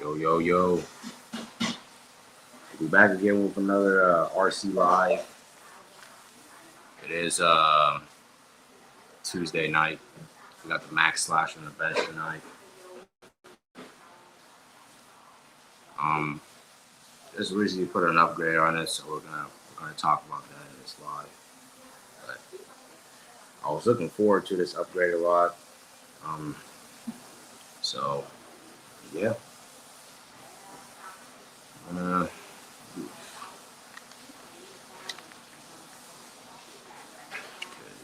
Yo, yo, yo. We're back again with another RC Live. It is Tuesday night. We got the Max Slash on the bench tonight. Just recently put an upgrade on it, so we're gonna talk about that in this live. But I was looking forward to this upgrade a lot. So yeah.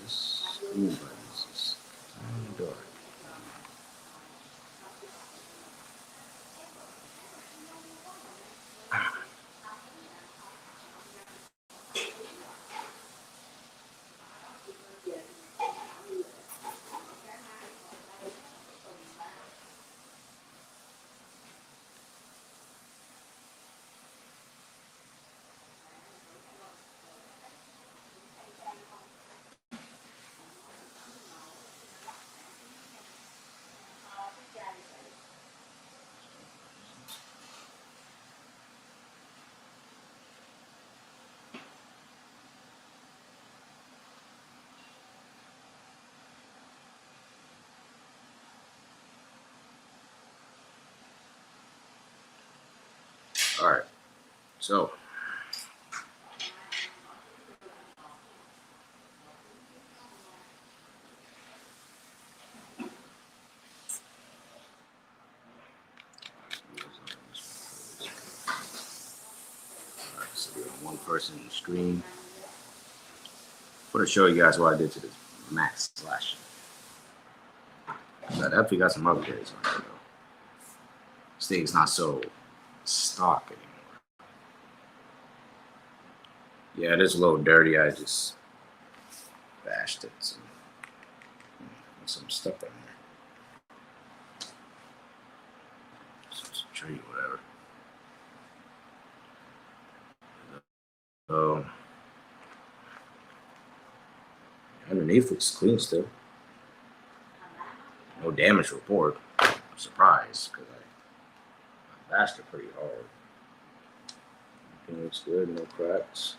This screen button is just kind of dark. All right. So so we're on one person in the screen. I'm going to show you guys what I did to this Max Slash. I definitely got some upgrades on it though. This thing's not so stock anymore. Yeah, it is a little dirty. I just bashed it. Some stuff in there. Some tree, whatever. So underneath looks clean still. No damage report. I'm surprised because I bashed it pretty hard. Everything looks good. No cracks.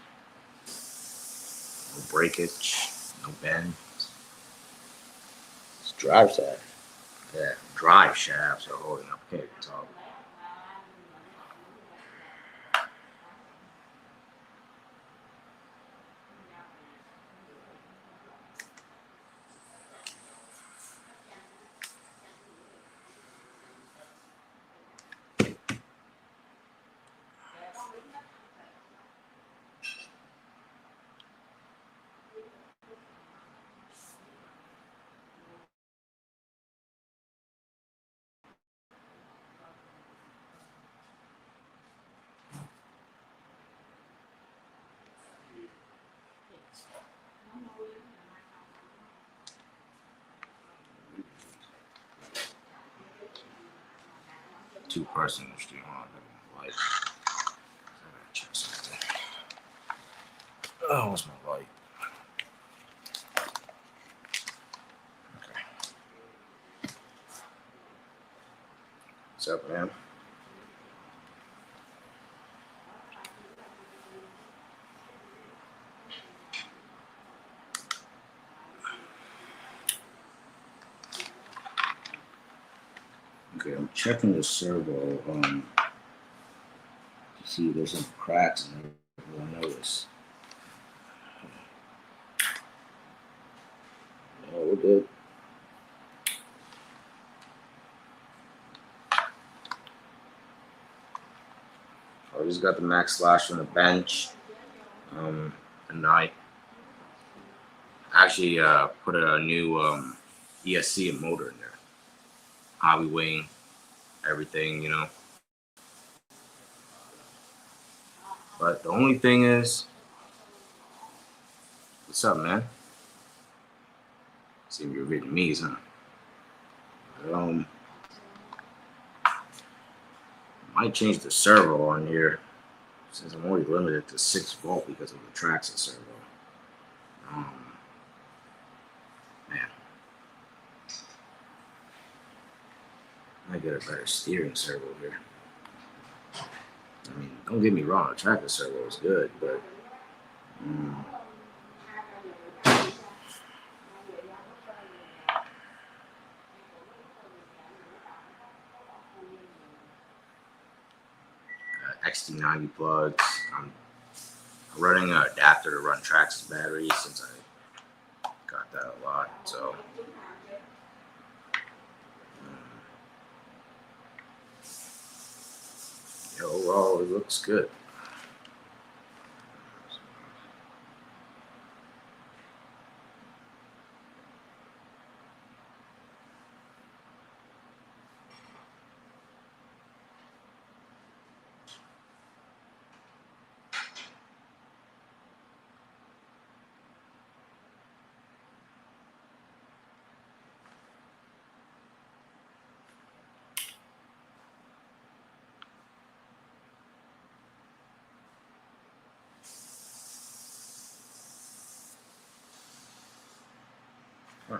No breakage. No bend. It's drive shaft. Yeah, drive shafts are holding up. Can't even talk. Two-person stream on light. Oh, what's my light? Okay. What's up, man? Okay, I'm checking the servo to see if there's some cracks in there. We'll notice. No, we're good. I just got the Max Slash on the bench. And I actually put a new ESC and motor in there. Hobby wing, everything, you know. But the only thing is, what's up, man? See if you're Vietnamese, huh? Might change the servo on here since I'm only limited to 6 volt because of the Traxxas servo. Man, I get a better steering servo here. I mean, don't get me wrong, the tracker servo is good, but mm, XT90 plugs. I'm running an adapter to run Traxxas batteries since I got that a lot. So yeah, overall, it looks good. Huh.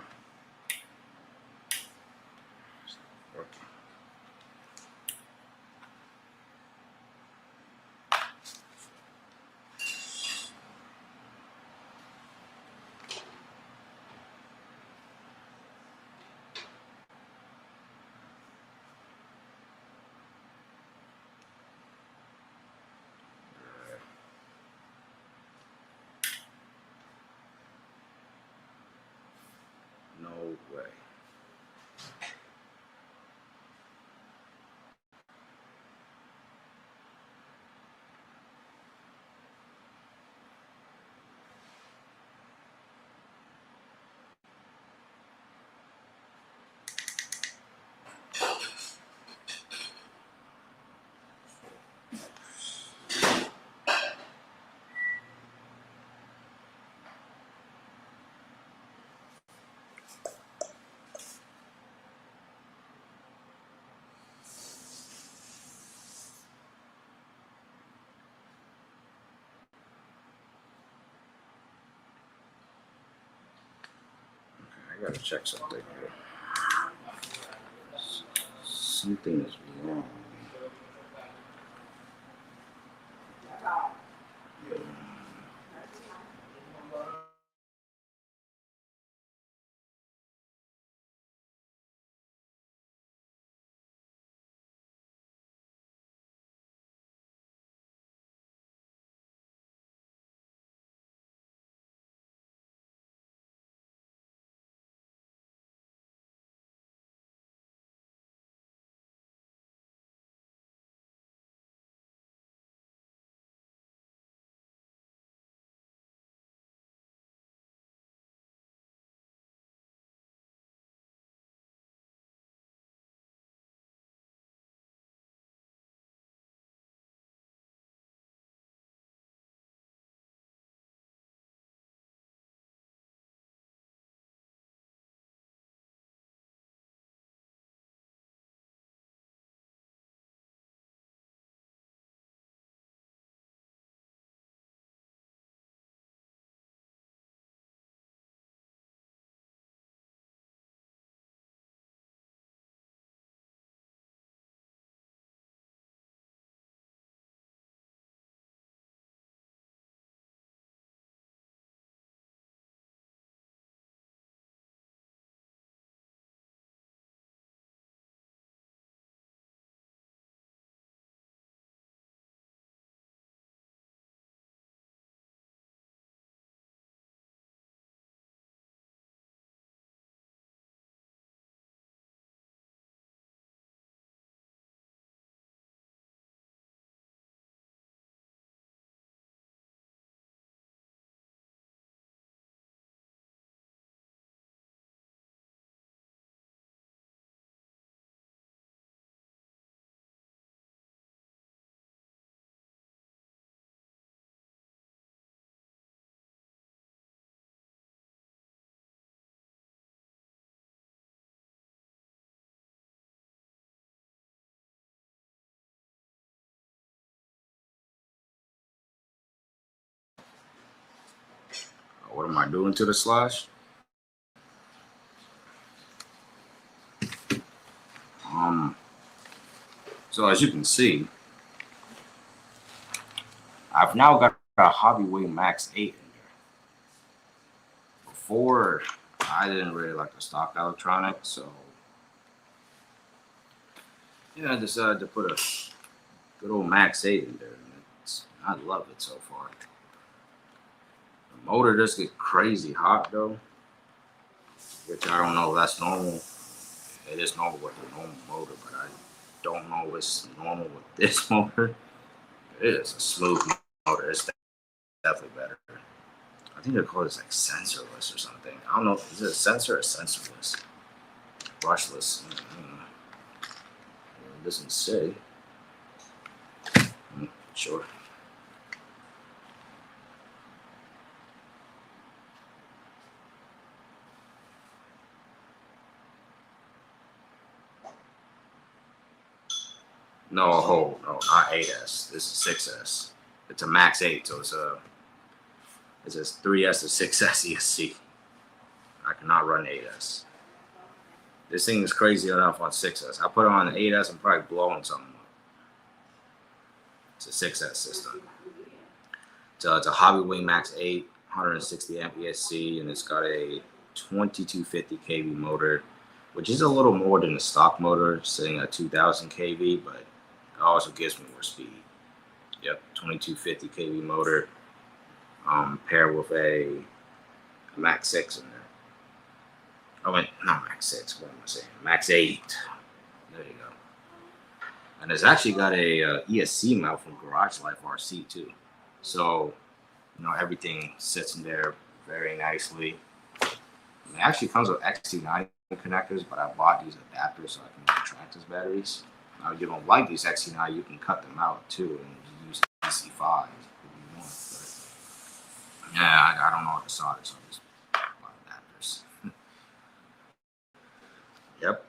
No way. I gotta check something here. Something is wrong. What am I doing to the slash? Um, so as you can see, I've now got a Hobbywing Max 8 in there. Before, I didn't really like the stock electronic, so yeah, I decided to put a good old Max 8 in there. And I love it so far. The motor just gets crazy hot though, which I don't know if that's normal. It is normal with the normal motor, but I don't know if it's normal with this motor. It is a smooth motor. It's definitely better. I think they call this like sensorless or something. I don't know. Is it a sensor or sensorless? Brushless. It doesn't say. Sure. No, not 8S. This is 6S. It's a Max 8, so it's a 3S or 6S ESC. I cannot run 8S. This thing is crazy enough on 6S. I put it on 8S, I'm probably blowing something up. It's a 6S system. So it's a Hobbywing Max 8, 160 amp ESC, and it's got a 2250 kV motor, which is a little more than the stock motor, sitting at 2000 kV, but it also gives me more speed. Yep, 2250 kV motor, paired with a Max 6 in there. Oh, wait, not Max 6, what am I saying? Max 8. There you go. And it's actually got a ESC mount from Garage Life RC too. So, everything sits in there very nicely. It actually comes with XT9 connectors, but I bought these adapters so I can retract these batteries. Now, if you don't like these XT9, you can cut them out too and use DC5 if you want. But yeah, I don't know what the solder, so I just bought adapters. Yep.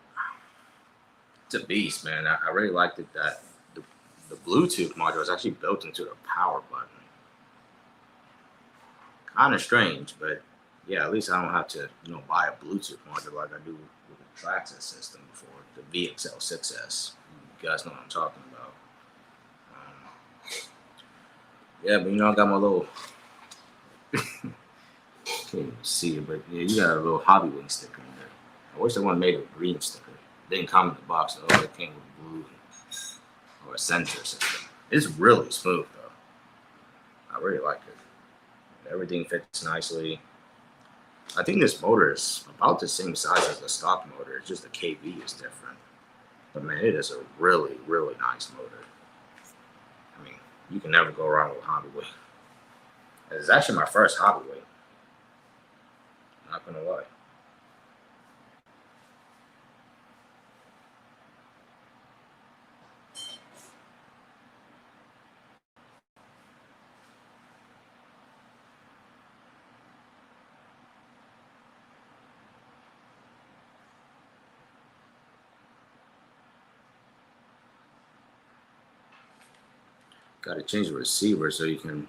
It's a beast, man. I really liked it that the Bluetooth module is actually built into the power button. Kind of strange, but yeah, at least I don't have to, buy a Bluetooth module like I do with the Traxxas system before, the VXL 6S. You guys know what I'm talking about. Yeah, but I got my little, can't even see it, but yeah, you got a little Hobbywing sticker in there. I wish someone made a green sticker. It didn't come in the box, though. It came with blue or a sensor system. It's really smooth, though. I really like it. Everything fits nicely. I think this motor is about the same size as the stock motor. It's just the kV is different. But man, it is a really, really nice motor. I mean, you can never go wrong with Hobbywing. It's actually my first Hobbywing. Not gonna lie. Got to change the receiver so you can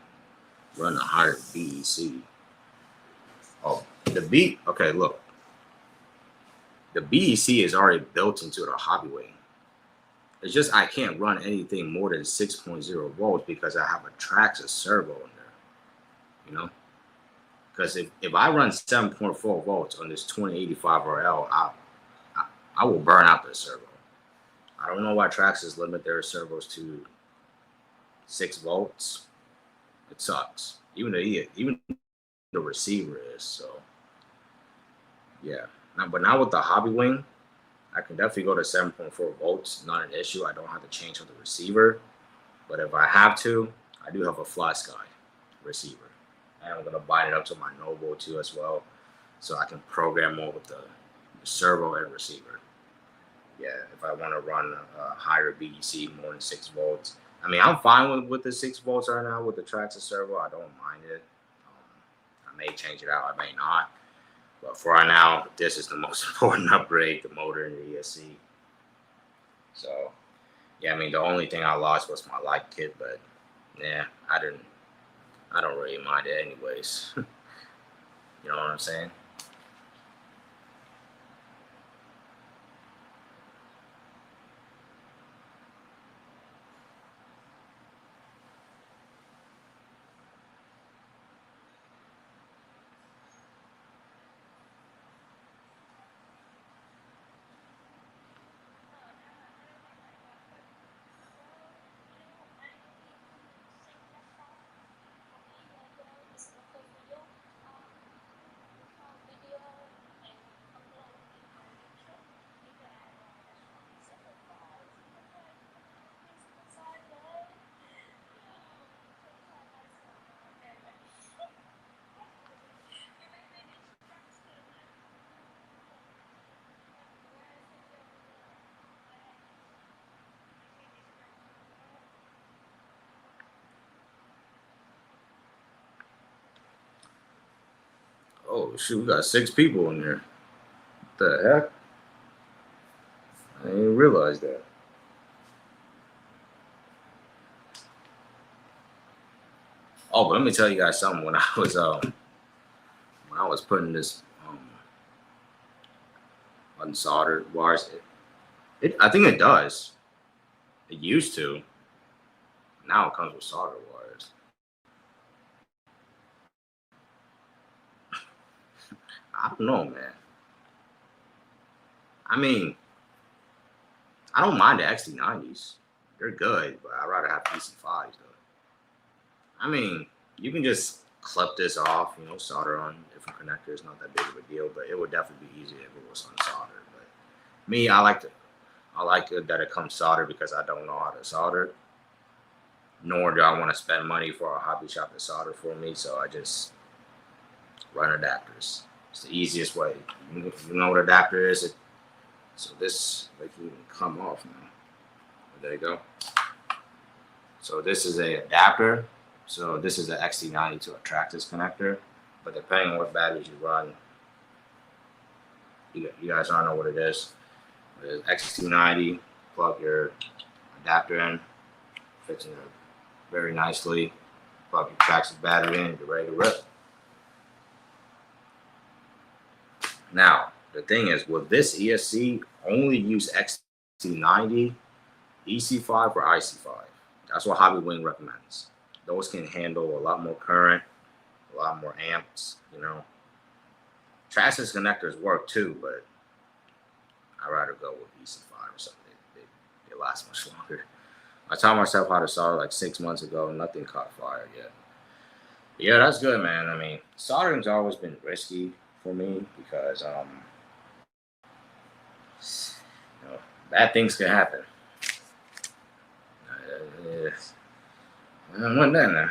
run a higher BEC. Oh, okay, look. The BEC is already built into the Hobbywing. It's just I can't run anything more than 6.0 volts because I have a Traxxas servo in there. Because if I run 7.4 volts on this 2085 RL, I will burn out the servo. I don't know why Traxxas limit their servos to 6 volts. It sucks. Even the receiver is. So yeah. But now with the Hobbywing, I can definitely go to 7.4 volts. Not an issue. I don't have to change on the receiver. But if I have to, I do have a FlySky receiver. And I'm going to bind it up to my Novo too as well. So I can program more with the servo and receiver. Yeah, if I want to run a higher BEC, more than 6 volts. I mean, I'm fine with the 6 volts right now with the Traxxas servo. I don't mind it. I may change it out. I may not. But for right now, this is the most important upgrade, the motor and the ESC. So, yeah, I mean, the only thing I lost was my light kit, but yeah, I don't really mind it anyways. You know what I'm saying? Oh shoot, we got 6 people in there. What the heck? I didn't realize that. Oh, but let me tell you guys something. When I was putting this unsoldered wires, I think it does. It used to. Now it comes with solder wires. I don't know, man. I mean, I don't mind the XT90s. They're good, but I'd rather have PC5s though. I mean, you can just clip this off, solder on different connectors. Not that big of a deal, but it would definitely be easier if it was unsoldered. But me, I like it that it comes soldered because I don't know how to solder. Nor do I want to spend money for a hobby shop to solder for me, so I just run adapters. It's the easiest way. You know what adapter is? So this, they can even come off now. There you go. So this is a adapter. So this is an XT90 to a Traxxas connector. But depending on what batteries you run, you guys don't know what it is. It's XT90, plug your adapter in, fits in there very nicely. Plug your Traxxas battery in, you're ready to rip. Now, the thing is, will this ESC only use XT90, EC5, or IC5? That's what Hobbywing recommends. Those can handle a lot more current, a lot more amps, Traxxas connectors work too, but I'd rather go with EC5 or something. They last much longer. I taught myself how to solder like 6 months ago, and nothing caught fire yet. But yeah, that's good, man. I mean, soldering's always been risky for me because bad things can happen. I don't want that now.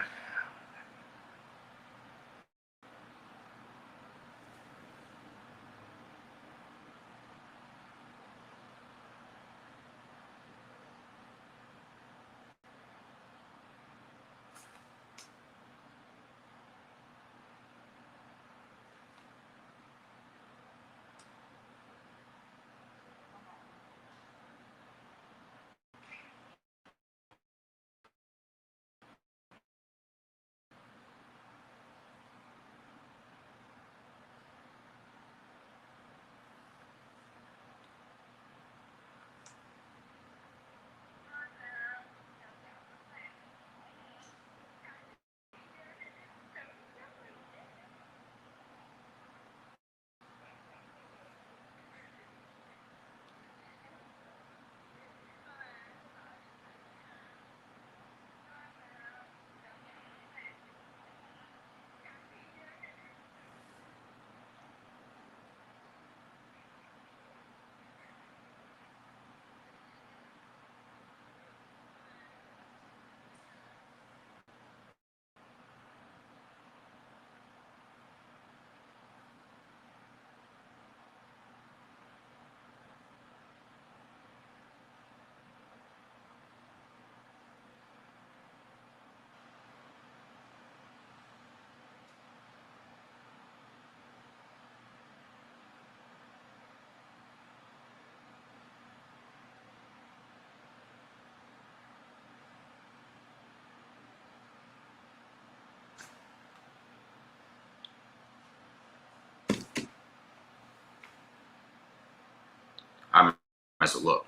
I might as well look.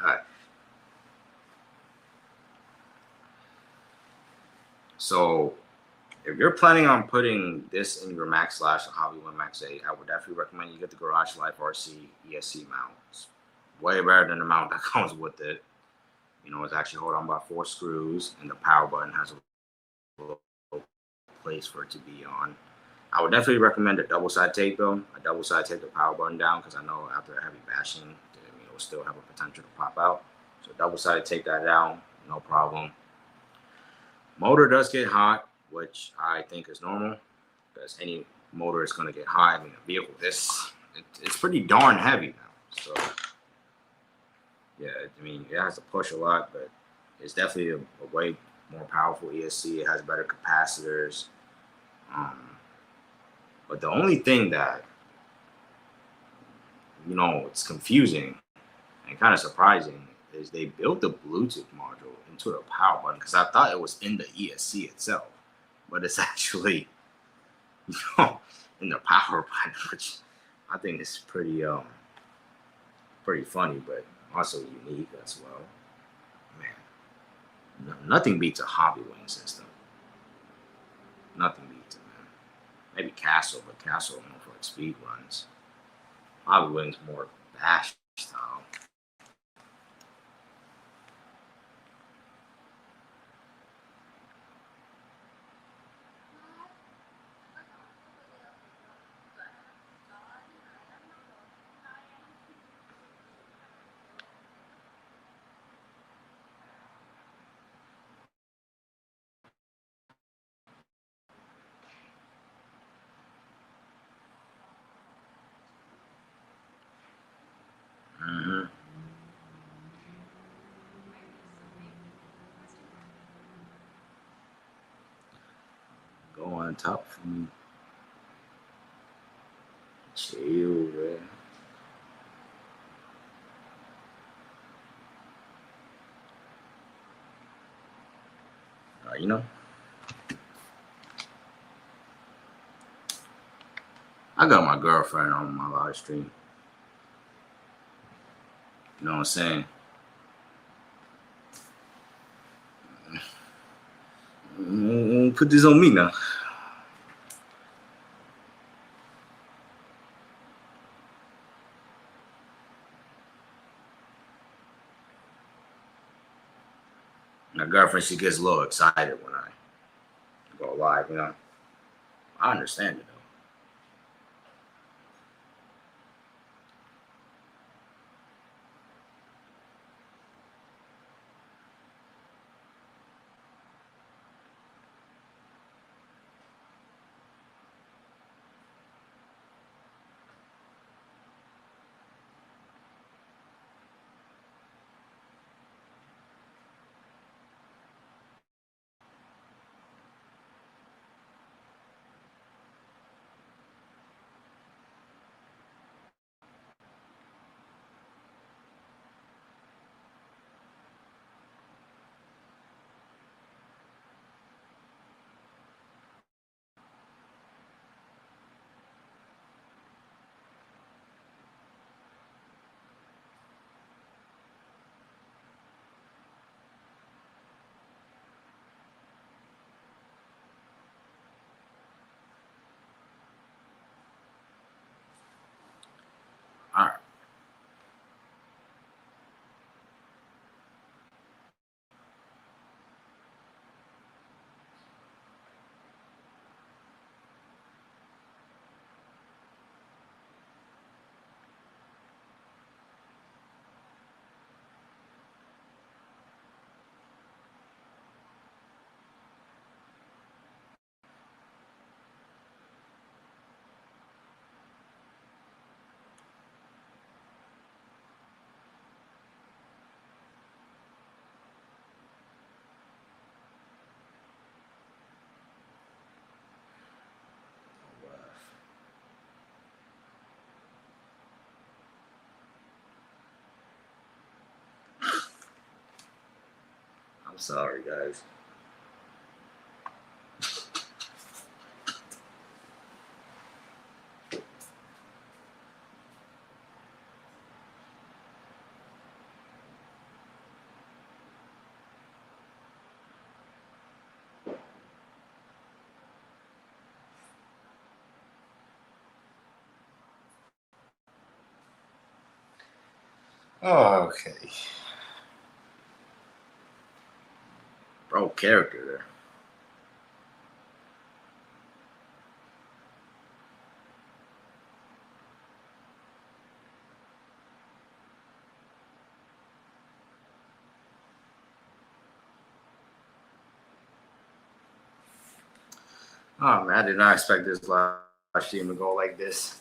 All right. So if you're planning on putting this in your Max Slash or Hobbywing Max 8, I would definitely recommend you get the Garage Life RC ESC mount. It's way better than the mount that comes with it. It's actually held on by 4 screws, and the power button has a little place for it to be on. I would definitely recommend a double side tape though. A double side tape the power button down because I know after a heavy bashing, it will still have a potential to pop out. So double sided tape that down, no problem. Motor does get hot, which I think is normal because any motor is going to get hot. I mean, a vehicle it's pretty darn heavy now. So yeah, I mean, it has to push a lot, but it's definitely a way more powerful ESC. It has better capacitors. But the only thing that, it's confusing and kind of surprising is they built the Bluetooth module into the power button, because I thought it was in the ESC itself, but it's actually, in the power button, which I think is pretty funny, but also unique as well. Man, nothing beats a Hobbywing system. Nothing beats it, man. Maybe Castle, but Castle more for like speed runs. Hobbywing's more bash style. Mm-hmm. Go on top for me. Chill, man. I got my girlfriend on my live stream. You know what I'm saying? Put this on me now. My girlfriend, she gets a little excited when I go live, I understand it though. All right. I'm sorry, guys. Oh, okay. Bro, character there. Oh man, I did not expect this live stream to go like this.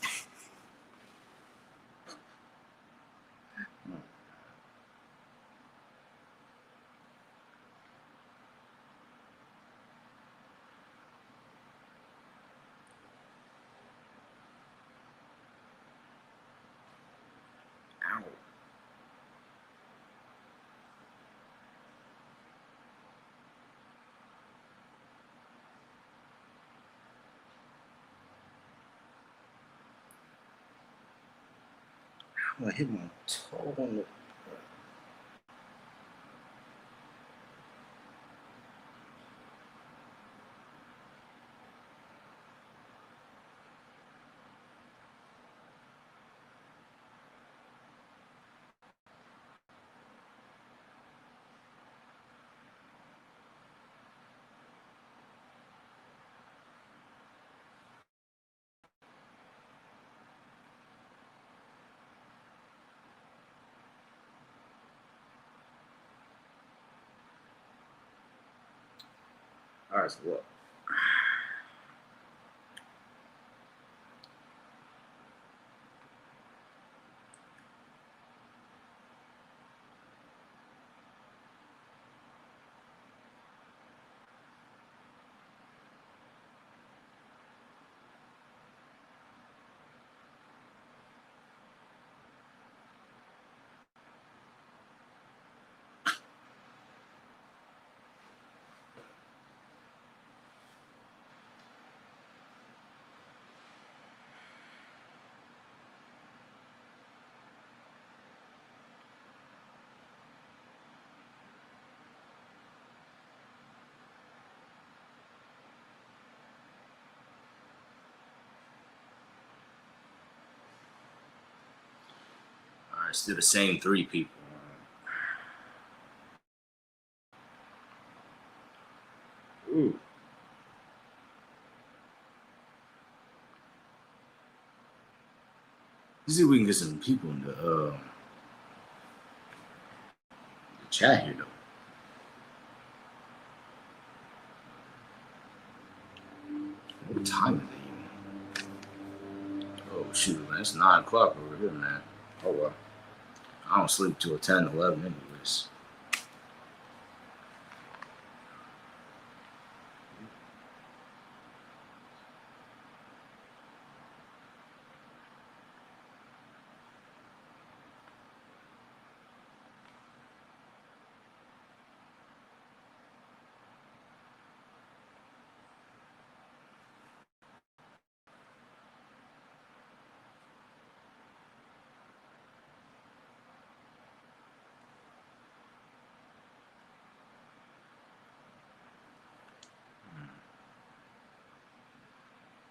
I hit my toe on the. All right, so look. All right, still the same three people. Ooh. Let's see if we can get some people in the chat here, though. What time is it even? Oh, shoot, man. It's 9 o'clock over here, man. Oh, well. I don't sleep till 10, 11 anyways.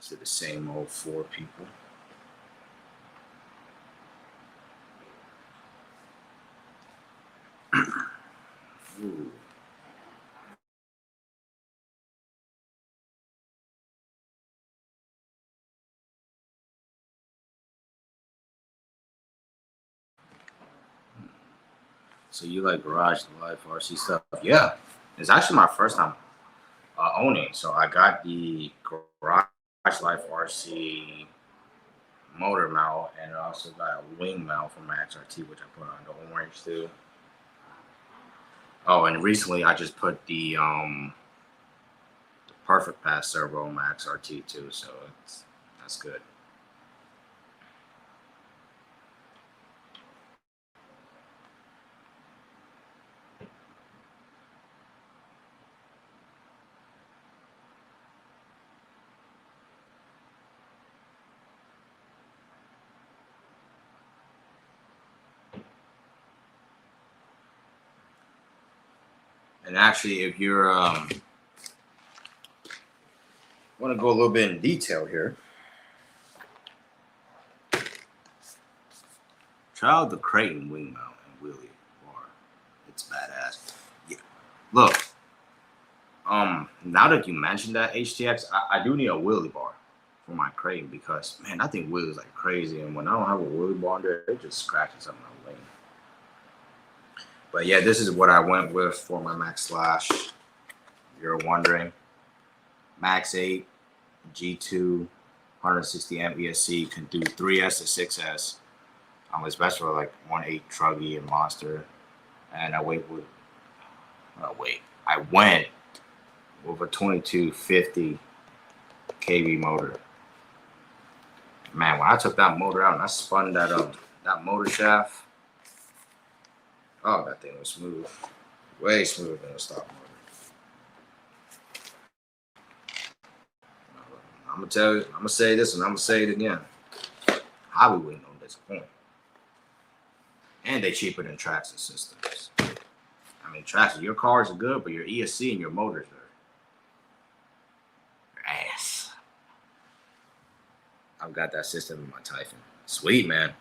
So the same old 4 people. Ooh. So you like Garage Life RC stuff? Yeah, it's actually my first time owning. So I got the Garage Life RC motor mount, and I also got a wing mount for my XRT, which I put on the orange too. Oh, and recently I just put the Perfect Pass servo on my XRT too, so that's good. And actually, if you're want to go a little bit in detail here, try out the Creighton wing mount and wheelie bar. It's badass. Yeah. Look, now that you mentioned that HTX, I do need a wheelie bar for my Creighton because man, that thing wheels like crazy, and when I don't have a wheelie bar there, it just scratches up my lane. But yeah, this is what I went with for my Max Slash. You're wondering, Max 8 G2 160 amp ESC can do 3S to 6S. Especially for like 1.8 Truggy and Monster. And I went with I went with a 2250 kV motor. Man, when I took that motor out and I spun that motor shaft, oh, that thing was smooth, way smoother than a stock motor. I'm gonna say this and I'm gonna say it again. Hobby wouldn't disappoint. And they cheaper than Traxxas systems. I mean, Traxxas, your cars are good, but your ESC and your motors are ass. I've got that system in my Typhon. Sweet, man.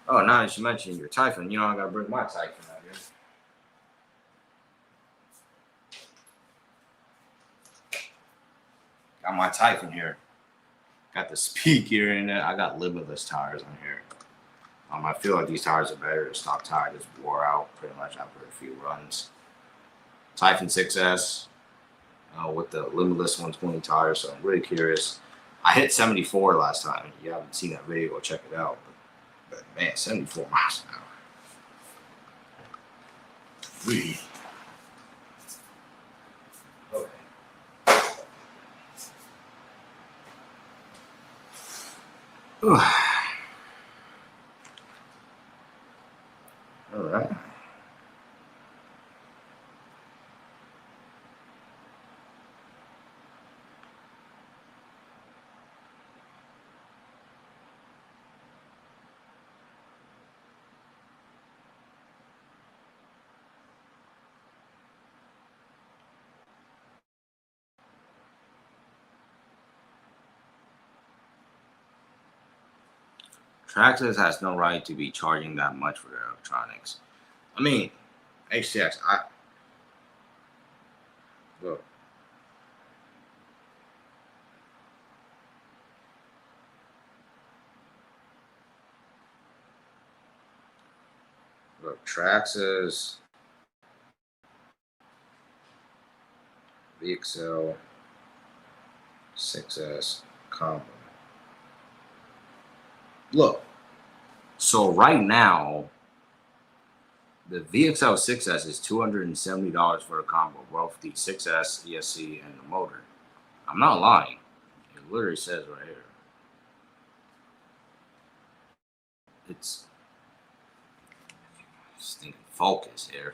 Oh, now that you mentioned your Typhon, you know I gotta bring my Typhon out here. Got my Typhon here. Got the speaker in it. I got limitless tires on here. I feel like these tires are better. The stock tire just wore out pretty much after a few runs. Typhon 6S with the limitless 120 tires, so I'm really curious. I hit 74 last time. If you haven't seen that video, go check it out. But man, 74 miles an hour. Really? Okay. All right. Traxxas has no right to be charging that much for their electronics. I mean, HTX, look. Look, Traxxas, VXL 6S combo. Look, so right now, the VXL 6S is $270 for a combo, both the 6S, ESC, and the motor. I'm not lying. It literally says right here. It's stinking focus here.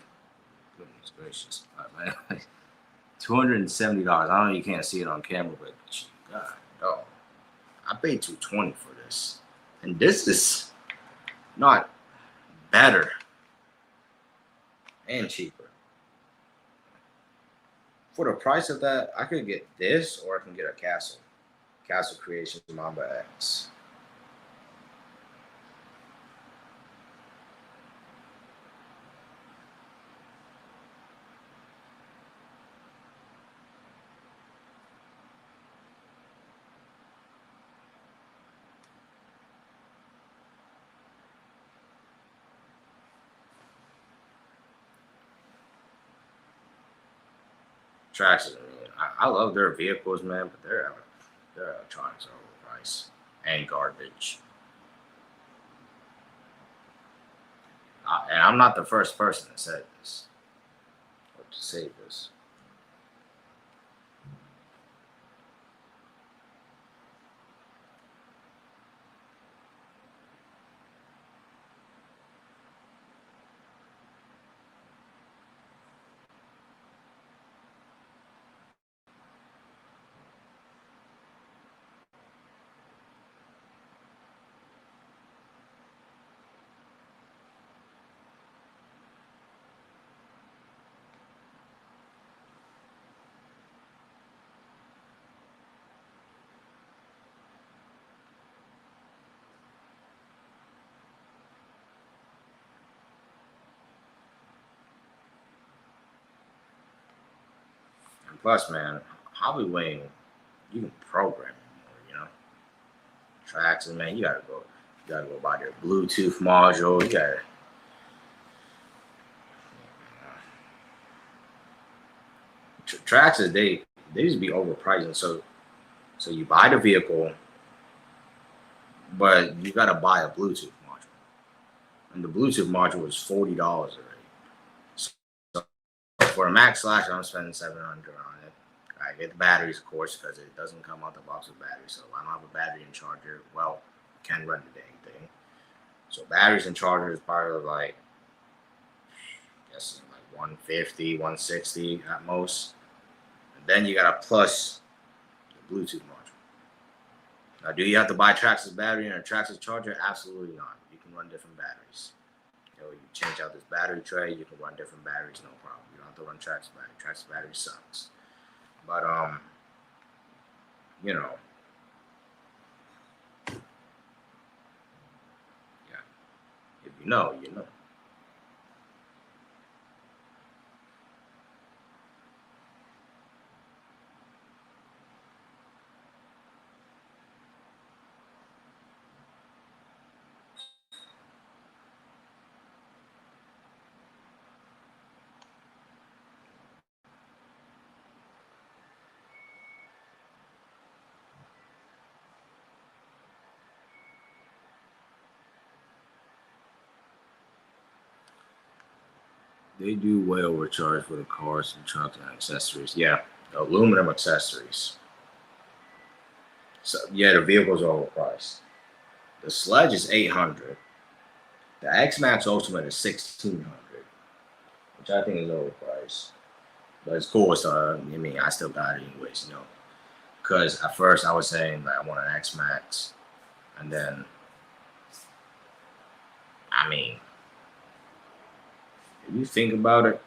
Goodness gracious. Right, man. $270. I know you can't see it on camera, but God, oh, I paid $220 for this. And this is not better and cheaper. For the price of that, I could get this or I can get a Castle Creations Mamba X. Traxxas, I love their vehicles, man, but their electronics are overpriced and garbage. And I'm not the first person that said this or to say this. And plus, man, Hobbywing, you can program it more, Traxxas, man, you gotta go buy their Bluetooth module. You gotta Traxxas, they used to be overpriced. So you buy the vehicle, but you gotta buy a Bluetooth module. And the Bluetooth module is $40 already. So for a Max Slash, I'm spending $700 on it. I get the batteries, of course, because it doesn't come out the box with batteries. So I don't have a battery and charger. Well, can run the dang thing. So batteries and chargers probably like, I guess like 150, 160 at most. And then you got to plus the Bluetooth module. Now, do you have to buy Traxxas battery and a Traxxas charger? Absolutely not. You can run different batteries. You know, you change out this battery tray, you can run different batteries, no problem. You don't have to run Trax battery. Trax battery sucks. But you know, yeah. If you know, you know. They do way overcharge for the cars and trucks and accessories. Yeah, aluminum accessories. So yeah, the vehicles are overpriced. The Sledge is 800. The X Max Ultimate is 1600, which I think is overpriced. But it's cool. So I mean, I still got it anyways, you know. Because at first I was saying that I want an X Max, and then I mean, if you think about it,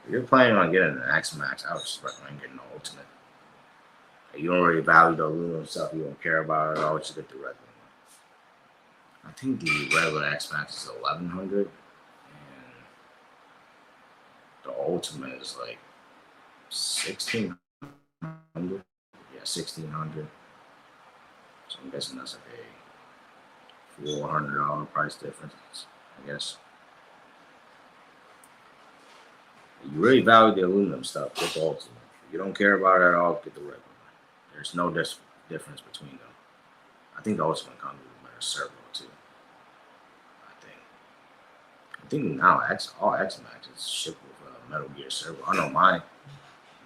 if you're planning on getting an X Max, I would just recommend getting the Ultimate. You don't really value the aluminum stuff. You don't care about it. I would just get the regular one. I think the regular X Max is 1100, and the Ultimate is like 1600. Yeah, 1600. So I'm guessing that's like a $400 price difference, I guess. If you really value the aluminum stuff, get the Ultimate. If you don't care about it at all, get the regular. There's no difference between them. I think the Ultimate comes with a better servo too. I think. I think now all X Maxes ship with a Metal Gear servo. I know my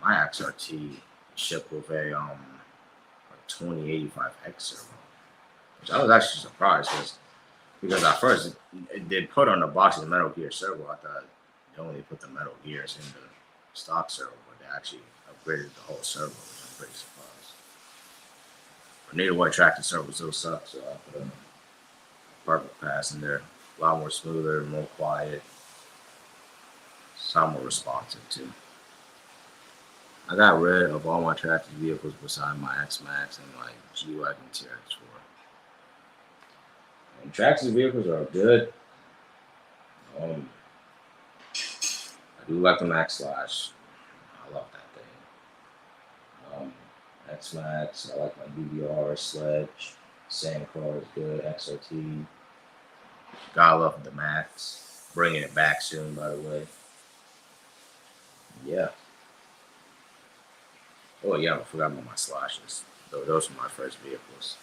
XRT shipped with a 2085X servo, which I was actually surprised because at first it did put on the box of Metal Gear servo. I thought they only put the Metal Gears in the stock servo, but they actually upgraded the whole servo, which I'm pretty surprised. But neither way, tracking servo still sucks, so I put a Purple Pass in there. A lot more smoother, more quiet, some more responsive too. I got rid of all my tracking vehicles beside my X Max and my G Wagon TRX4. And traction vehicles are good. Um, I do like the Max Slash. I love that thing. X Max. I like my DVR Sledge. Sandcar is good. XRT. Gotta love the Max. Bringing it back soon, by the way. Yeah. Oh yeah, I forgot about my Slashes. Those were my first vehicles.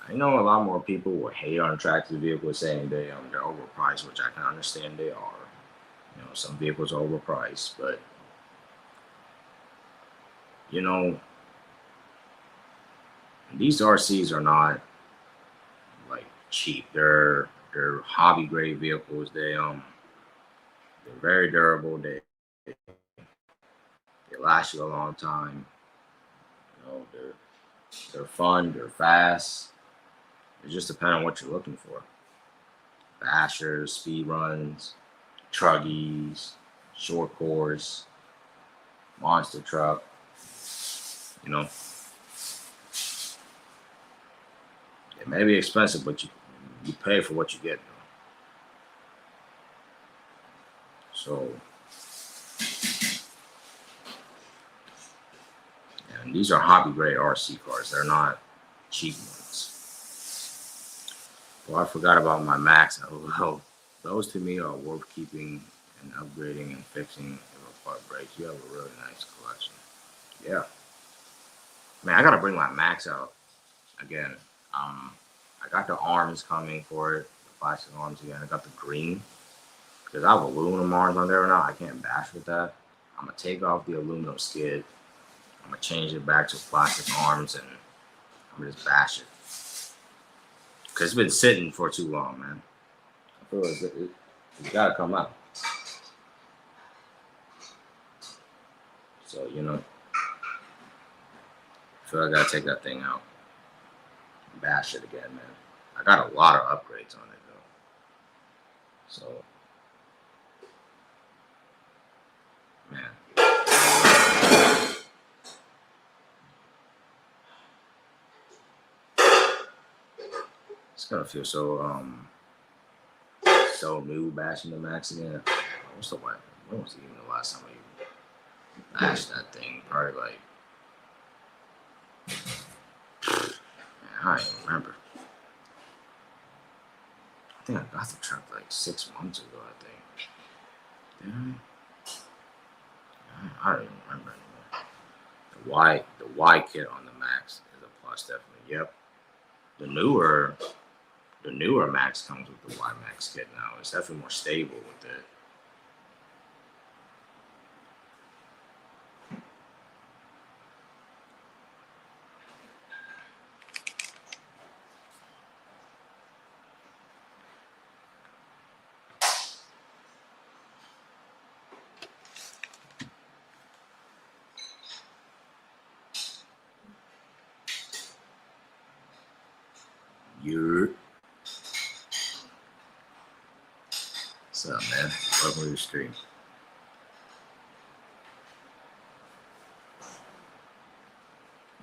I know a lot more people will hate on tractor vehicles, saying they're overpriced, which I can understand they are. You know, some vehicles are overpriced, but you know, these RCs are not like cheap. They're hobby grade vehicles. They're very durable. They last you a long time. You know, they're fun. They're fast. It just depends on what you're looking for. Bashers, speed runs, truggies, short course, monster truck. You know, it may be expensive, but you pay for what you get. So, and these are hobby grade RC cars. They're not cheap ones. Well, I forgot about my Max. Oh, those to me are worth keeping and upgrading and fixing if a part breaks. You have a really nice collection. Yeah. Man, I gotta bring my Max out again. I got the arms coming for it, the plastic arms again. I got the green. because I have aluminum arms on there now. I can't bash with that. I'm gonna take off the aluminum skid. I'm gonna change it back to plastic arms, and I'm gonna just bash it. Cause it's been sitting for too long, man. I feel it's gotta come out. So I feel like I gotta take that thing out, bash it again, man. I got a lot of upgrades on it though. So, man, it's gonna feel so new bashing the Max again. What's the what? When was even the last time I bashed that thing? Probably like, man, I don't even remember. I think I got the truck like 6 months ago. I think. Did I don't even remember anymore. The Y kit on the Max is a plus, definitely. Yep. The newer Max comes with the Y Max kit now. It's definitely more stable with it. What's up, man? Welcome to the stream.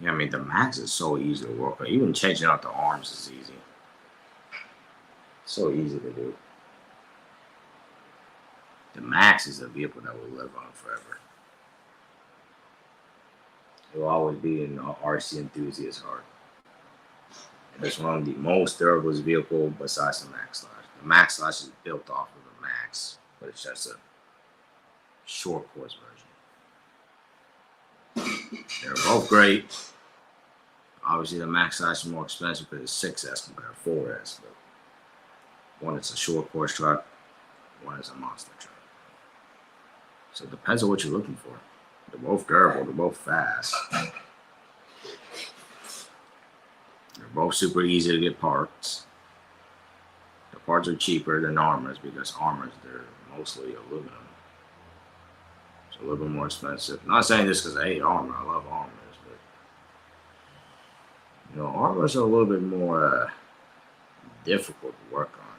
Yeah, I mean, the Max is so easy to work on. Even changing out the arms is easy. So easy to do. The Max is a vehicle that will live on forever. It will always be in the RC enthusiast heart. And it's one of the most durable vehicles besides the Max Slash. The Max Slash is built off of the Max, but it's just a short course version. They're both great. Obviously, the Max Slash is more expensive because it's 6S compared to 4S. But one is a short course truck, one is a monster truck. So it depends on what you're looking for. They're both durable, they're both fast. They're both super easy to get parts. The parts are cheaper than Armors because Armors, they're mostly aluminum. It's a little bit more expensive. I'm not saying this because I hate Armor. I love Armors, but Armors are a little bit more difficult to work on.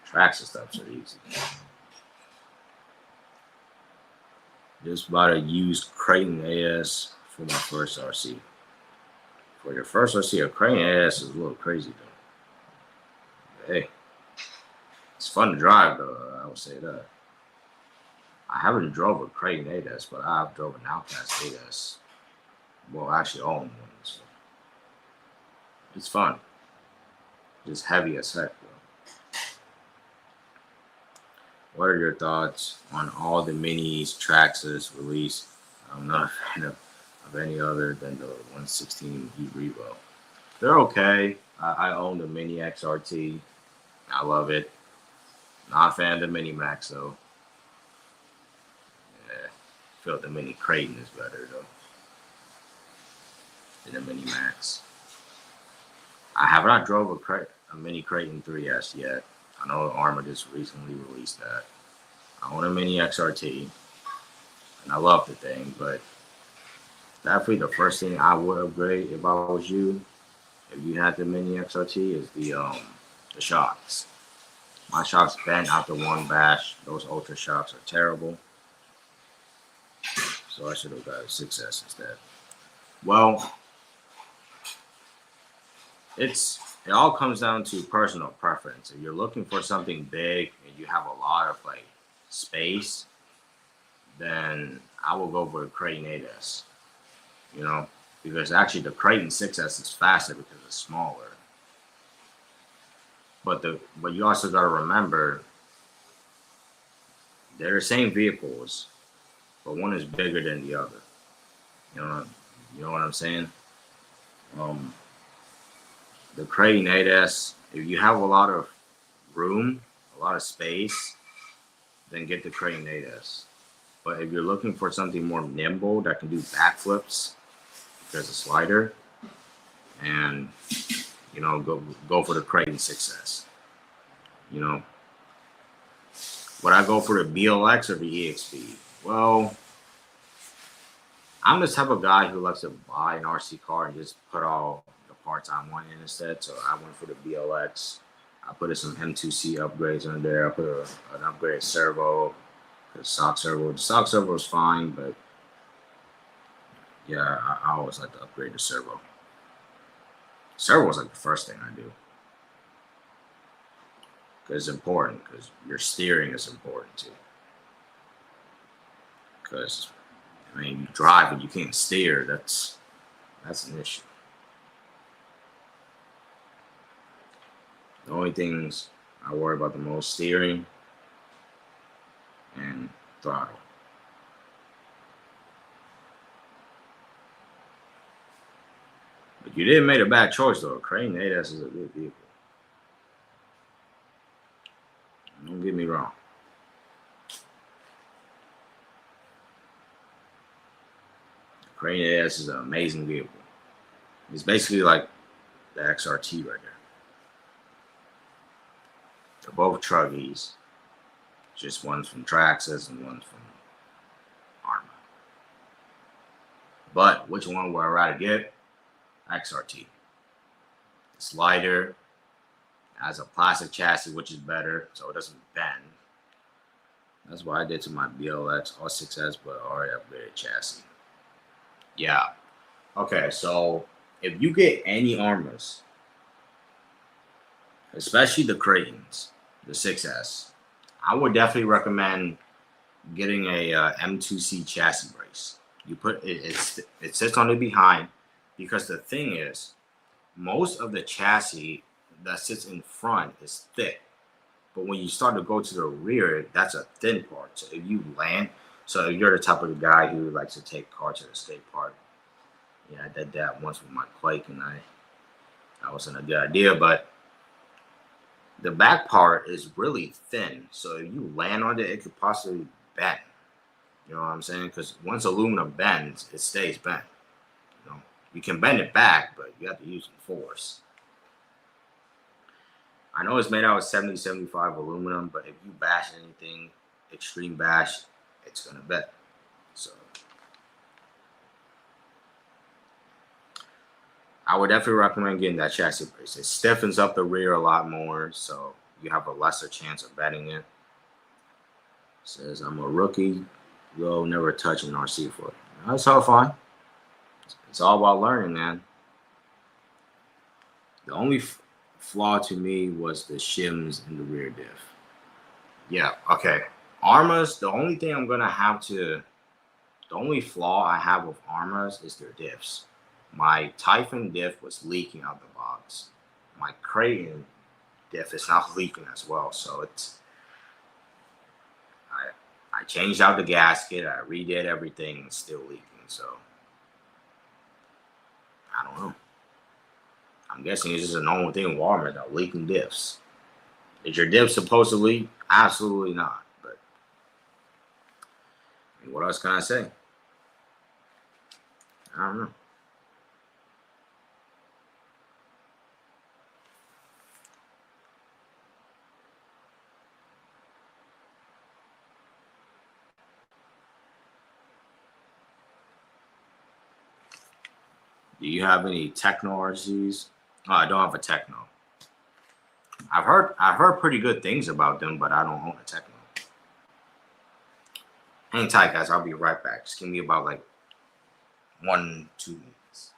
Tracks and stuff are easy. Just bought a used Kraton AS for my first RC. For your first RC, a Kraton AS is a little crazy though. Hey, it's fun to drive though. I would say that. I haven't drove a Kraton AS, but I've drove an Outcast AS. Well, actually, own one. So it's fun. Just heavy as heck though. What are your thoughts on all the minis Traxxas released? I'm not a fan of any other than the 116 Heat Revo. They're okay. I own the Mini XRT. I love it. Not a fan of the Mini Max though. Yeah, I feel the Mini Kraton is better though than the Mini Max. I have not drove a Mini Kraton 3S yet. I know Armor just recently released that. I own a Mini XRT, and I love the thing, but definitely the first thing I would upgrade if I was you, if you had the Mini XRT, is the shocks. My shocks bent after one bash. Those Ultra shocks are terrible. So I should have got a 6S instead. Well, it all comes down to personal preference. If you're looking for something big and you have a lot of space, then I will go for a Kraton 8S. Because actually the Kraton 6S is faster because it's smaller. But you also got to remember they're the same vehicles, but one is bigger than the other. You know what I'm saying? The Kraton 8S, if you have a lot of room, a lot of space, then get the Crane 8S. But if you're looking for something more nimble that can do backflips, there's a slider, and go for the Crane 6S. You know, would I go for the BLX or the EXP? Well, I'm the type of guy who likes to buy an RC car and just put all the parts I want in instead. So I went for the BLX. I put some M2C upgrades on there. I put an upgraded servo, the stock servo. The stock servo is fine, but yeah, I always like to upgrade the servo. Servo is like the first thing I do because it's important. Because your steering is important too. Because I mean, you drive and you can't steer. That's an issue. The only things I worry about the most: steering and throttle. But you didn't make a bad choice though. Crane 8S is a good vehicle. Don't get me wrong. Crane 8S is an amazing vehicle. It's basically like the XRT right there. They're both Truggies. Just one's from Traxxas and one's from Arrma. But which one would I rather get? XRT. It's lighter, has a plastic chassis, which is better, so it doesn't bend. That's what I did to my BLX R6S, but already upgraded chassis. Yeah. Okay, so if you get any Arrmas, especially the Cranes, the 6S, I would definitely recommend getting a M2C chassis brace. You put it sits on the behind, because the thing is, most of the chassis that sits in front is thick, but when you start to go to the rear, that's a thin part. So if you land, so if you're the type of the guy who likes to take cars to the skate park, yeah, I did that once with my Quake, and that wasn't a good idea. But the back part is really thin, so if you land on it, it could possibly bend. You know what I'm saying? Because once aluminum bends, it stays bent. You can bend it back, but you have to use some force. I know it's made out of 70-75 aluminum, but if you bash anything, extreme bash, it's gonna bend. So I would definitely recommend getting that chassis brace. It stiffens up the rear a lot more, so you have a lesser chance of bending it. Says I'm a rookie, will never touch an RC foot. That's all fine. It's all about learning, man. The only flaw to me was the shims in the rear diff. Yeah, okay. Arrmas, the only flaw I have with Arrmas is their diffs. My Typhon diff was leaking out the box. My Kraton diff is not leaking as well, so I changed out the gasket, I redid everything, it's still leaking, so I don't know. I'm guessing it's just a normal thing with Walmart, though, leaking diffs. Is your diff supposed to leak? Absolutely not. But I mean, what else can I say? I don't know. Do you have any Techno RCs? Oh, I don't have a Techno. I've heard pretty good things about them, but I don't own a Techno. Hang tight, guys. I'll be right back. Just give me about like 1-2 minutes.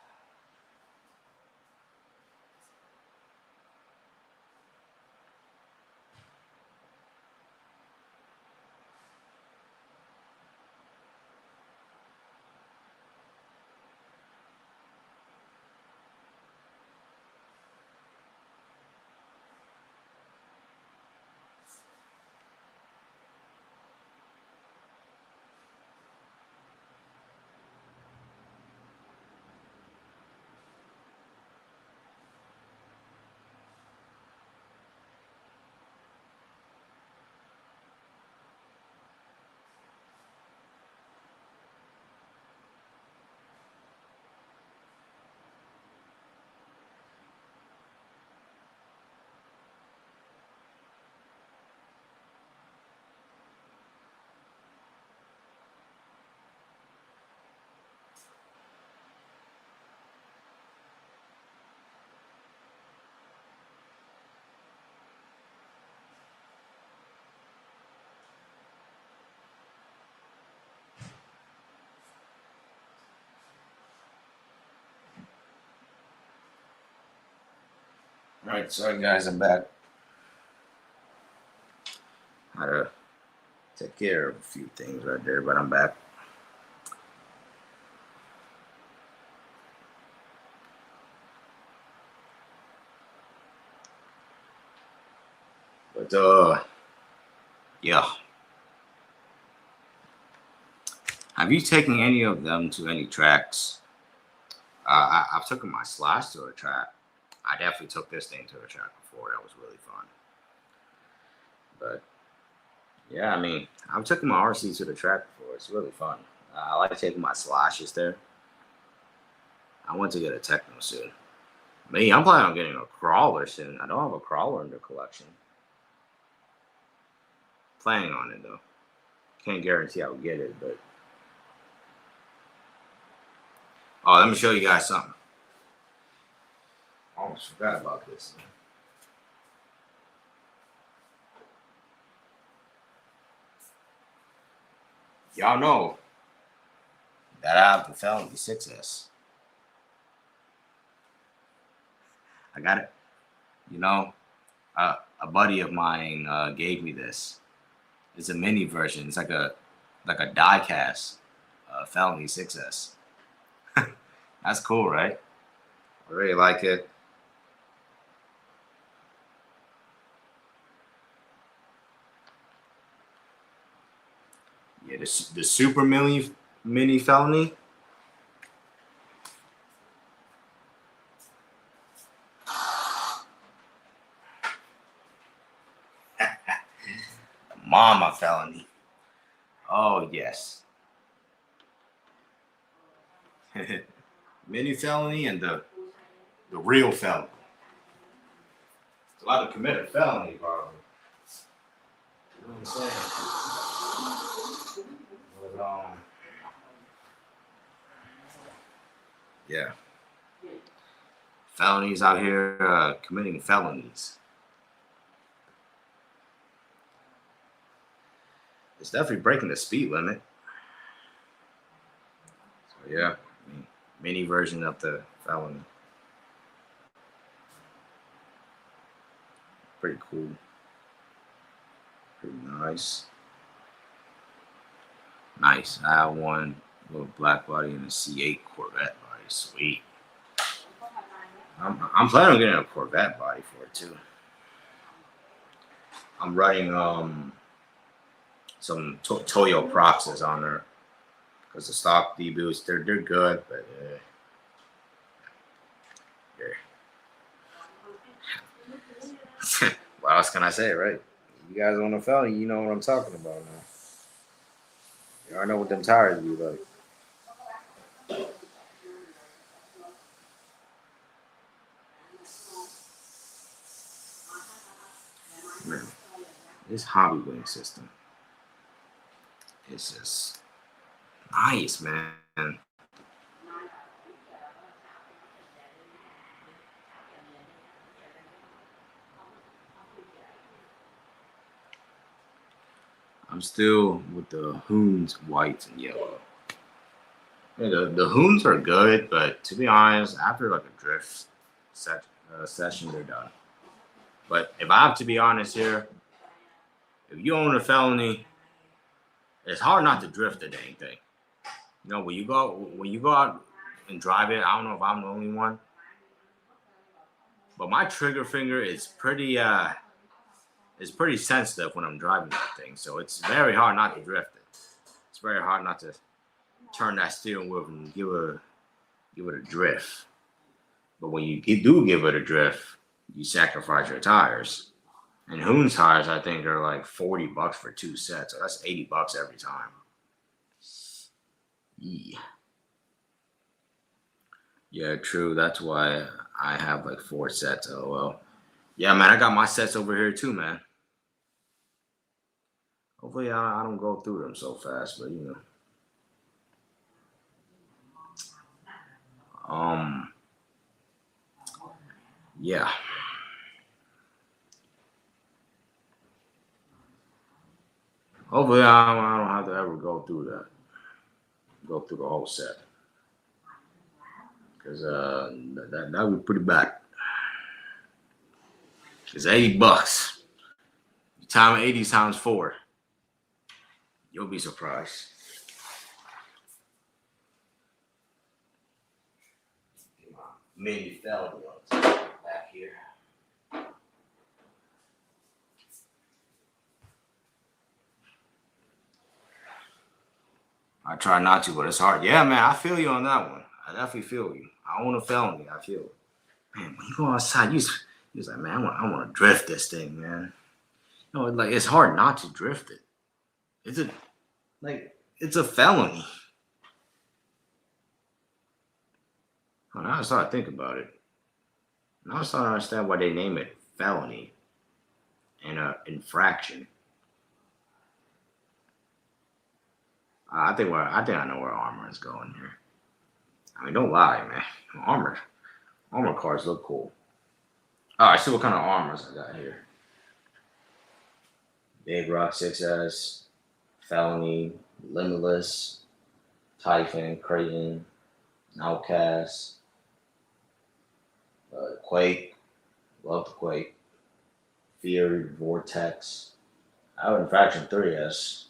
All right, sorry guys, I'm back. Had to take care of a few things right there, but I'm back. But yeah. Have you taken any of them to any tracks? I've taken my Slash to a track. I definitely took this thing to a track before. That was really fun. But yeah, I mean, I've taken my RC to the track before. It's really fun. I like taking my Slashes there. I want to get a Techno soon. Me, I'm planning on getting a crawler soon. I don't have a crawler in the collection. Planning on it though. Can't guarantee I'll get it, but oh, let me show you guys something. I almost forgot about this. Y'all know that I have the Felony 6S. I got it. You know, a buddy of mine gave me this. It's a mini version. It's like a die-cast Felony 6S. That's cool, right? I really like it. Yeah, the super mini Felony. Mama Felony. Oh yes. Mini Felony and the real felony. It's a lot of committed felony, probably. You know what I'm saying? But, yeah. Felonies out here committing felonies. It's definitely breaking the speed limit. So yeah, I mean, mini version of the felony. Pretty cool. Pretty nice. Nice. I have one little black body and a C8 Corvette body. Sweet. I'm planning on getting a Corvette body for it too. I'm running some Toyo Proxes on there because the stock debuts they're good, but what else can I say, right? You guys on the felony, you know what I'm talking about now. You already know what them tires be like. Man, this Hobbywing system is just nice, man. I'm still with the Hoons white and yellow. Yeah, the Hoons are good, but to be honest, after like a drift session, they're done. But if I have to be honest here, if you own a felony, it's hard not to drift the dang thing. You know, when you go out and drive it, I don't know if I'm the only one, but my trigger finger is pretty sensitive when I'm driving that thing. So it's very hard not to drift it. It's very hard not to turn that steering wheel and give it a drift. But when you do give it a drift, you sacrifice your tires. And Hoon's tires, I think, are like $40 for 2 sets. So that's $80 every time. Yeah, true. That's why I have like 4 sets. Oh well. Yeah, man, I got my sets over here too, man. Hopefully, I don't go through them so fast, but you know. Yeah. Hopefully, I don't have to ever go through that. Go through the whole set. Because that would be pretty bad. It's $80. You time 80 times 4. You'll be surprised. Mini felony back here. I try not to, but it's hard. Yeah, man, I feel you on that one. I definitely feel you. I own a felony. I feel it. Man, when you go outside, you was like, man, I want to drift this thing, man. You know, like it's hard not to drift it. It's a felony. Well, now I start to think about it. Now I start to understand why they name it felony and infraction. I think I know where armor is going here. I mean, don't lie, man. Armor cars look cool. All right, see what kind of armors I got here. Big Rock 6S, Felony, Limitless, Typhon, Creighton, Outcast, Quake, love the Quake, Fury, Vortex. I have Infraction 3S.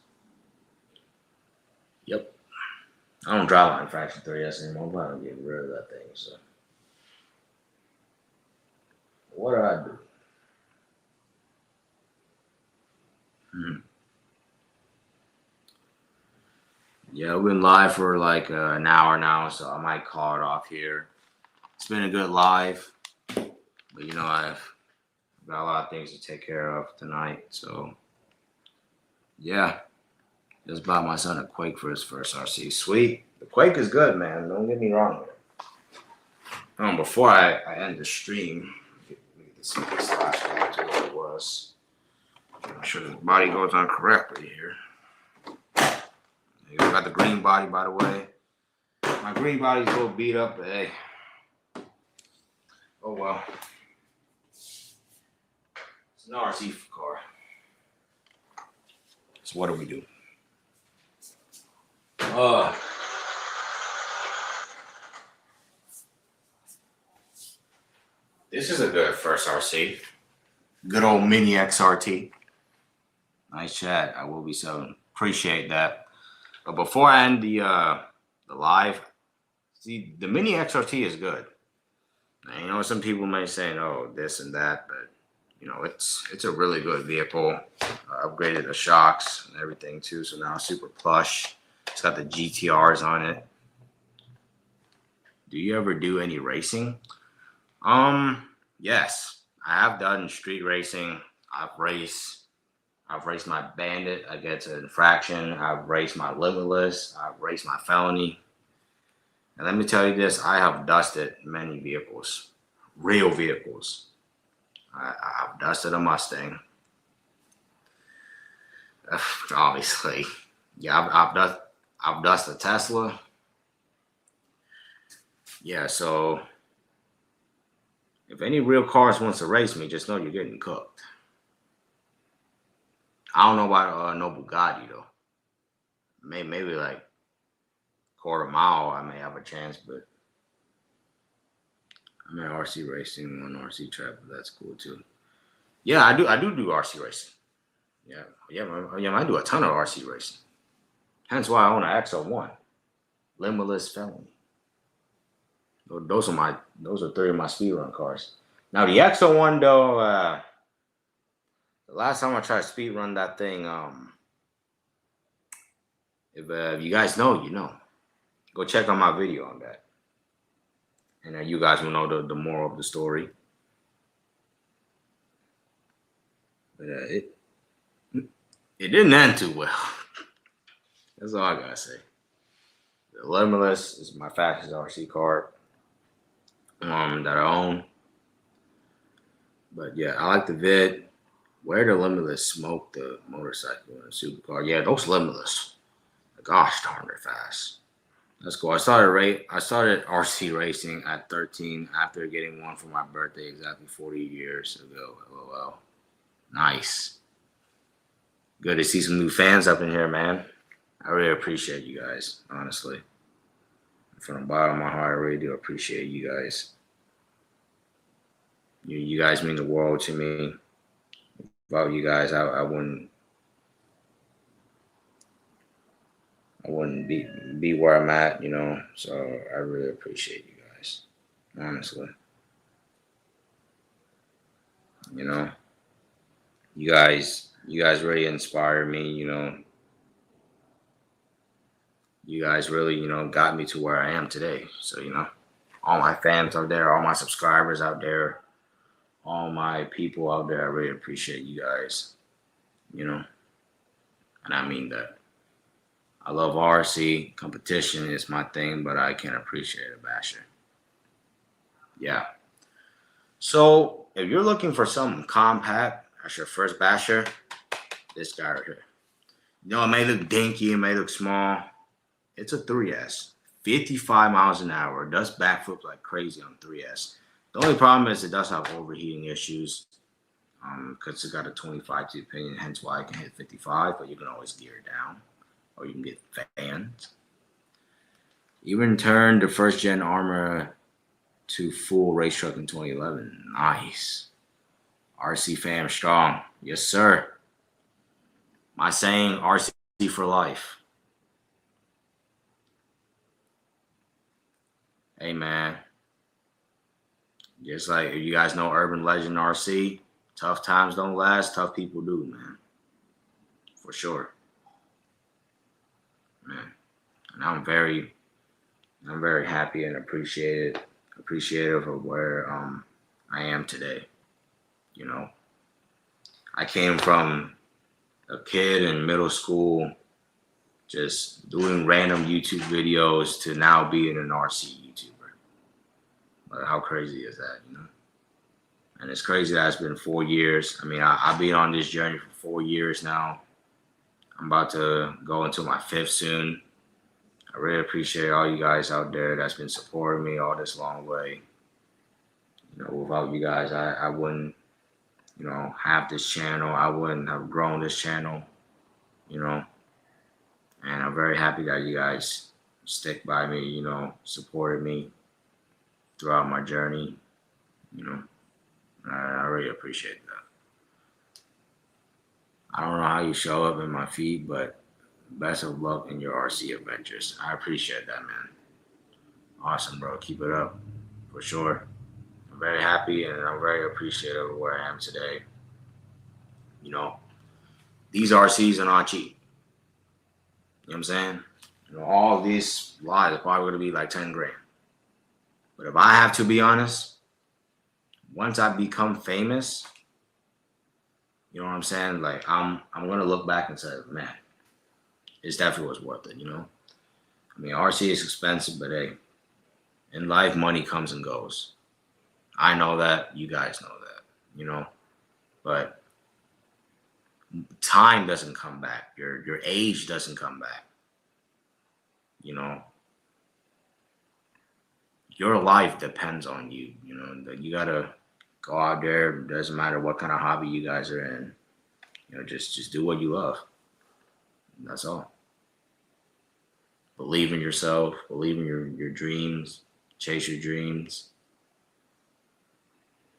Yep. I don't drive on Infraction 3S anymore. I'm probably getting rid of that thing. So, what do I do? Yeah, we've been live for like an hour now, so I might call it off here. It's been a good live, but you know I've got a lot of things to take care of tonight. So, yeah, just bought my son a Quake for his first RC. Sweet, the Quake is good, man. Don't get me wrong. Before I end the stream, let me get this flashlight to what it was. Make sure the body goes on correctly here. I got the green body, by the way. My green body's a little beat up, but hey. Oh well. It's an RC car. So what do we do? This is a good first RC. Good old mini XRT. Nice chat. I will be selling. Appreciate that. But before I end the live, see, the mini XRT is good. Now, you know, some people may say, "Oh, this and that," but you know, it's a really good vehicle. Upgraded the shocks and everything too, so now it's super plush. It's got the GTRs on it. Do you ever do any racing? Yes, I have done street racing. I've raced my Bandit against an infraction. I've raced my Limitless. I've raced my Felony. And let me tell you this, I have dusted many vehicles, real vehicles. I've dusted a Mustang. Obviously. Yeah, I've dusted a Tesla. Yeah, so if any real cars wants to race me, just know you're getting cooked. I don't know about no Bugatti though. Maybe like quarter mile I may have a chance, but I'm at RC racing, one RC track, but that's cool too. Yeah, I do RC racing. Yeah, I do a ton of RC racing. Hence why I own an XO1, Limitless Felony. Those are 3 of my speedrun cars. Now the XO1 though, the last time I tried to speed run that thing, if you guys know, you know. Go check out my video on that. And you guys will know the moral of the story. But it didn't end too well. That's all I gotta say. The Limitless is my fastest RC car that I own. But yeah, I like the vid. Where the Limitless smoke the motorcycle and supercar. Yeah, those Limitless. Gosh darn, they're fast. That's cool. I started RC racing at 13 after getting one for my birthday exactly 40 years ago. LOL. Nice. Good to see some new fans up in here, man. I really appreciate you guys, honestly. From the bottom of my heart, I really do appreciate you guys. You guys mean the world to me. Without you guys, I wouldn't be where I'm at, you know. So I really appreciate you guys, honestly. You know, you guys really inspire me. You know, you guys really, you know, got me to where I am today. So you know, all my fans out there, all my subscribers out there, all my people out there, I really appreciate you guys. You know, and I mean that. I love RC. Competition is my thing, but I can appreciate a basher. Yeah. So if you're looking for something compact as your first basher, this guy right here. You know, it may look dinky, it may look small. It's a 3S, 55 miles an hour. It does backflip like crazy on 3S. The only problem is it does have overheating issues because it's got a 25 tooth pinion, hence why I can hit 55, but you can always gear it down or you can get fans. Even turned the first gen Armor to full race truck in 2011. Nice. RC fam strong. Yes, sir. My saying, RC for life. Hey, man. Just like you guys know Urban Legend RC, tough times don't last, tough people do, man. For sure. Man. And I'm very happy and appreciative of where I am today. You know, I came from a kid in middle school just doing random YouTube videos to now being an RC YouTuber. Like, how crazy is that, you know? And it's crazy that it's been 4 years. I mean, I've been on this journey for 4 years now. I'm about to go into my 5th soon. I really appreciate all you guys out there that's been supporting me all this long way. You know, without you guys, I wouldn't, you know, have this channel. I wouldn't have grown this channel, you know. And I'm very happy that you guys stick by me, you know, supported me throughout my journey, you know. I really appreciate that. I don't know how you show up in my feed, but best of luck in your RC adventures. I appreciate that, man. Awesome, bro. Keep it up, for sure. I'm very happy and I'm very appreciative of where I am today. You know, these RCs are not cheap. You know what I'm saying? You know, all of these lives are probably going to be like 10 grand. But if I have to be honest, once I become famous, you know what I'm saying? Like I'm gonna look back and say, man, it definitely was worth it, you know? I mean, RC is expensive, but hey, in life money comes and goes. I know that, you guys know that, you know, but time doesn't come back. Your age doesn't come back. You know, your life depends on you. You know, that you gotta go out there. It doesn't matter what kind of hobby you guys are in. You know, just do what you love. That's all. Believe in yourself. Believe in your dreams. Chase your dreams.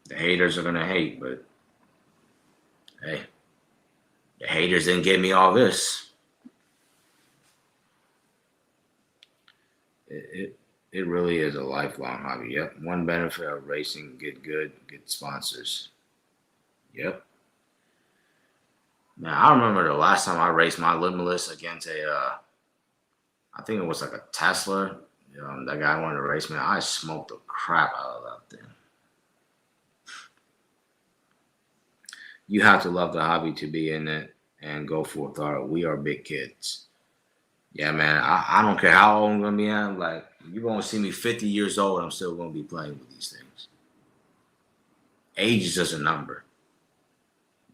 The haters are gonna hate, but hey, the haters didn't give me all this. It really is a lifelong hobby. Yep. One benefit of racing, get sponsors. Yep. Man, I remember the last time I raced my Limitless against I think it was like a Tesla. You know, that guy wanted to race me. I smoked the crap out of that thing. You have to love the hobby to be in it and go full throttle. We are big kids. Yeah, man. I don't care how old I'm gonna be. I'm like, you're gonna see me 50 years old. I'm still gonna be playing with these things. Age is just a number.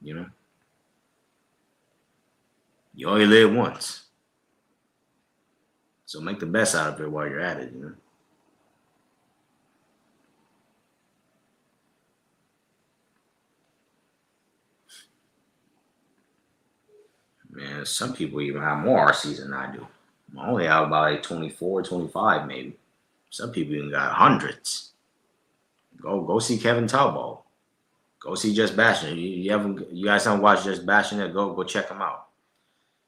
You know. You only live once. So make the best out of it while you're at it, you know. Man, some people even have more RCs than I do. I only have about like 24, 25 maybe. Some people even got hundreds. Go see Kevin Talbot. Go see Just Bashing. You guys haven't watched Just Bashing yet? Go check him out.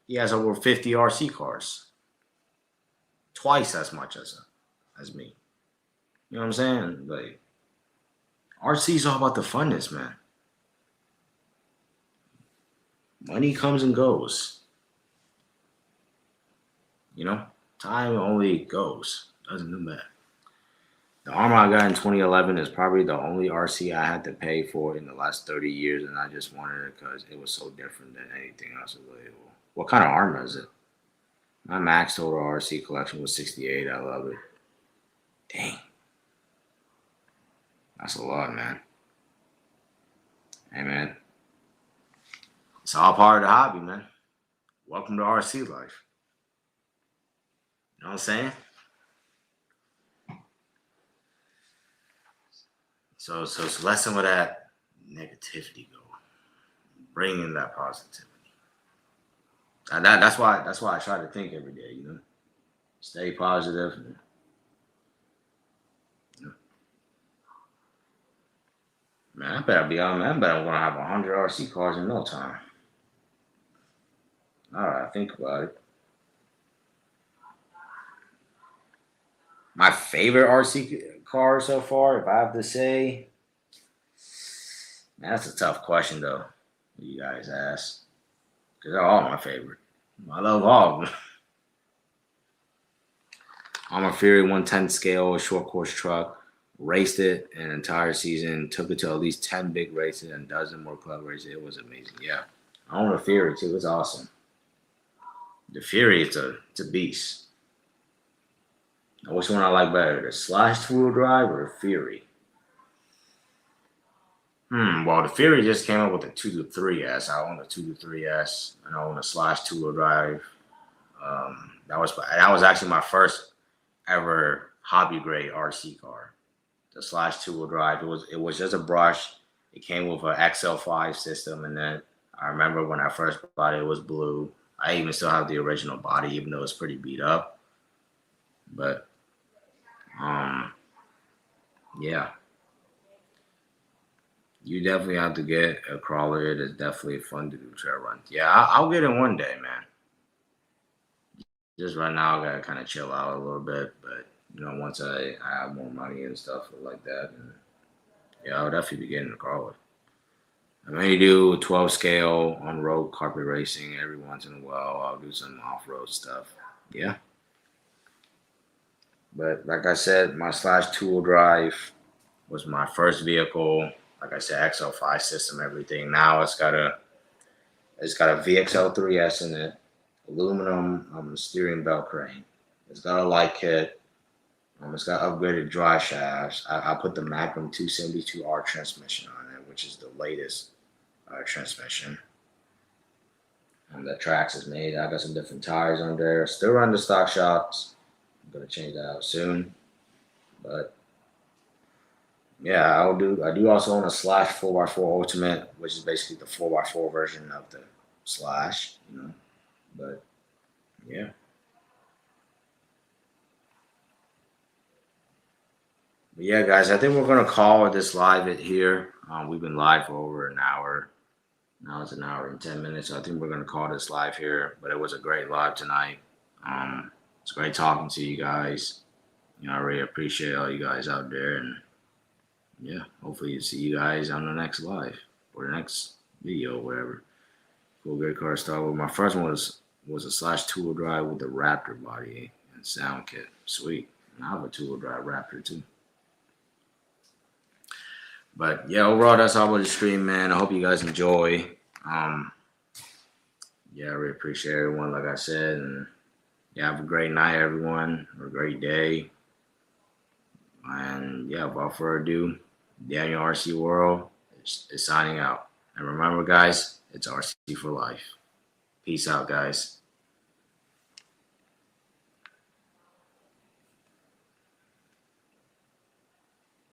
He has over 50 RC cars, twice as much as me. You know what I'm saying? Like RC is all about the funness, man. Money comes and goes. You know, time only goes, doesn't come back. The armor I got in 2011 is probably the only RC I had to pay for in the last 30 years, and I just wanted it because it was so different than anything else available. What kind of armor is it? My max total RC collection was 68. I love it. Dang. That's a lot, man. Hey, man. It's all part of the hobby, man. Welcome to RC life. You know what I'm saying? So let some of that negativity go. Bring in that positivity. That's why I try to think every day, you know. Stay positive. And, you know. Man, I better be on, man. I bet I'm gonna have 100 RC cars in no time. Alright, think about it. My favorite RC car so far, if I have to say, man, that's a tough question though. You guys ask, because they're all my favorite. I love all of them. I'm a Fury 110 scale short course truck. Raced it an entire season. Took it to at least 10 big races and a dozen more club races. It was amazing. Yeah, I own a Fury too. It's awesome. The Fury, it's a beast. Which one I like better, the Slash two-wheel drive or the Fury? Well, the Fury just came up with the 223S. I own the 223S, and I own a Slash two-wheel drive. That was actually my first ever hobby grade RC car. The Slash two-wheel drive. It was just a brush. It came with an XL5 system, and then I remember when I first bought it, it was blue. I even still have the original body, even though it's pretty beat up. But yeah, you definitely have to get a crawler. It is definitely fun to do trail runs. Yeah, I'll get it one day, man. Just right now, I gotta kind of chill out a little bit, but you know, once I have more money and stuff like that, and yeah, I'll definitely be getting a crawler. I may do 12 scale on road carpet racing every once in a while. I'll do some off road stuff. Yeah. But like I said, my Slash two-wheel drive was my first vehicle. Like I said, XL5 system, everything. Now it's got a VXL3S in it, aluminum steering belt crane. It's got a light kit. It's got upgraded drive shafts. I put the Magnum 272R transmission on it, which is the latest transmission. And the Trax is made. I got some different tires on there. Still run the stock shocks. I'm gonna change that out soon. But yeah, I do also own a Slash 4x4 Ultimate, which is basically the 4x4 version of the Slash, you know. But yeah. But yeah, guys, I think we're gonna call this live it here. We've been live for over an hour. Now it's an hour and 10 minutes. So I think we're gonna call this live here. But it was a great live tonight. It's great talking to you guys. You know, I really appreciate all you guys out there, and yeah, hopefully see you guys on the next live or the next video, whatever. Cool, great car start with. My first one was a Slash two-wheel drive with the Raptor body and sound kit. Sweet. And I have a two-wheel drive Raptor too. But yeah, overall, that's all about the stream, man. I hope you guys enjoy. Yeah, I really appreciate everyone, like I said, and yeah, have a great night, everyone, or a great day. And yeah, without further ado, Daniel RC World is signing out. And remember, guys, it's RC for life. Peace out, guys.